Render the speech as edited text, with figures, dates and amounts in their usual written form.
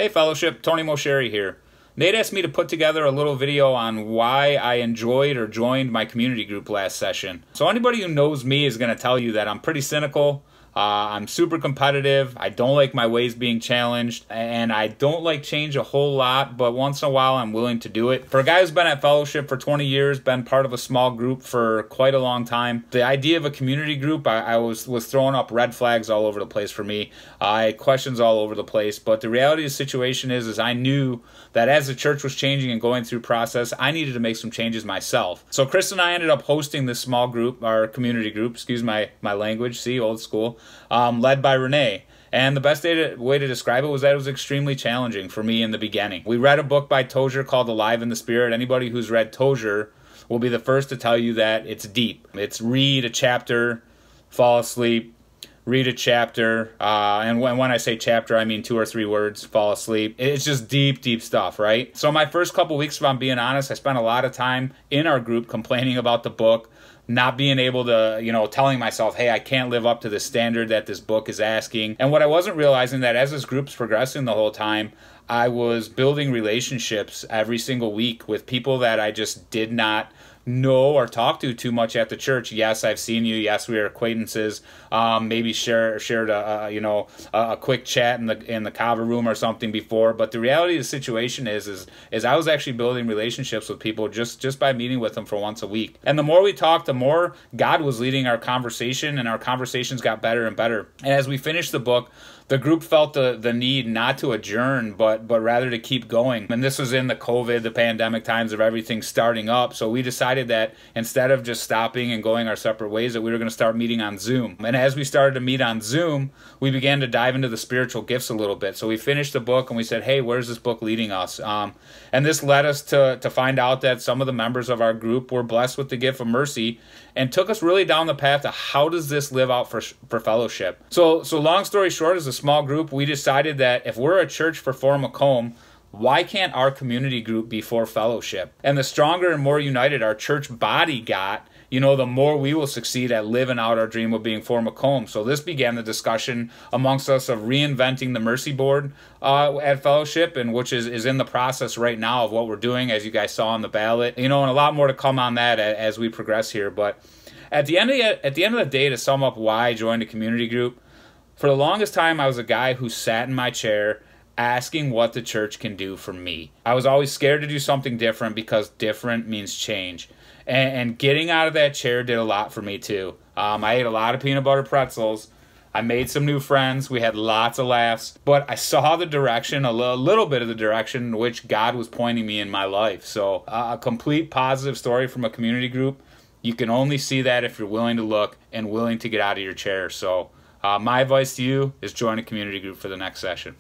Hey Fellowship, Tony Moceri here. Nate asked me to put together a little video on why I enjoyed or joined my community group last session. So anybody who knows me is going to tell you that I'm pretty cynical. I'm super competitive. I don't like my ways being challenged, and I don't like change a whole lot, but once in a while I'm willing to do it. For a guy who's been at Fellowship for 20 years, been part of a small group for quite a long time, the idea of a community group, I was throwing up red flags all over the place for me. I had questions all over the place, but the reality of the situation is I knew that as the church was changing and going through process, I needed to make some changes myself. So Chris and I ended up hosting this small group, our community group, excuse my language, see, old school, led by Renee. And the best way to describe it was that it was extremely challenging for me in the beginning. We read a book by Tozer called Alive in the Spirit. Anybody who's read Tozer will be the first to tell you that it's deep. It's read a chapter, fall asleep, read a chapter, and when I say chapter, I mean 2 or 3 words, fall asleep. It's just deep, deep stuff, right? So my first couple weeks, if I'm being honest, I spent a lot of time in our group complaining about the book, not being able to, telling myself, hey, I can't live up to the standard that this book is asking. And what I wasn't realizing that as this group's progressing the whole time, I was building relationships every single week with people that I just did not know or talk to too much at the church. Yes, I've seen you. Yes, we are acquaintances. Maybe shared a quick chat in the kava room or something before. But the reality of the situation is I was actually building relationships with people just by meeting with them for once a week. And the more we talked, the more God was leading our conversation, and our conversations got better and better. And as we finished the book, the group felt the need not to adjourn, but rather to keep going. And this was in the COVID, the pandemic times of everything starting up. So we decided that instead of just stopping and going our separate ways, that we were going to start meeting on Zoom. And as we started to meet on Zoom, we began to dive into the spiritual gifts a little bit. So we finished the book and we said, hey, where's this book leading us? And this led us to find out that some of the members of our group were blessed with the gift of mercy, and took us really down the path to how does this live out for Fellowship. So long story short, as a small group, we decided that if we're a church for Fort Macomb, why can't our community group be for Fellowship? And the stronger and more united our church body got, the more we will succeed at living out our dream of being Fort Macomb. So this began the discussion amongst us of reinventing the Mercy Board at Fellowship, and which is in the process right now of what we're doing, as you guys saw on the ballot. And a lot more to come on that as we progress here. But at the end of the day, to sum up why I joined a community group, for the longest time I was a guy who sat in my chair asking what the church can do for me. I was always scared to do something different because different means change. And getting out of that chair did a lot for me too. I ate a lot of peanut butter pretzels. I made some new friends. We had lots of laughs. But I saw the direction, a little bit of the direction in which God was pointing me in my life. So a complete positive story from a community group. You can only see that if you're willing to look and willing to get out of your chair. So my advice to you is join a community group for the next session.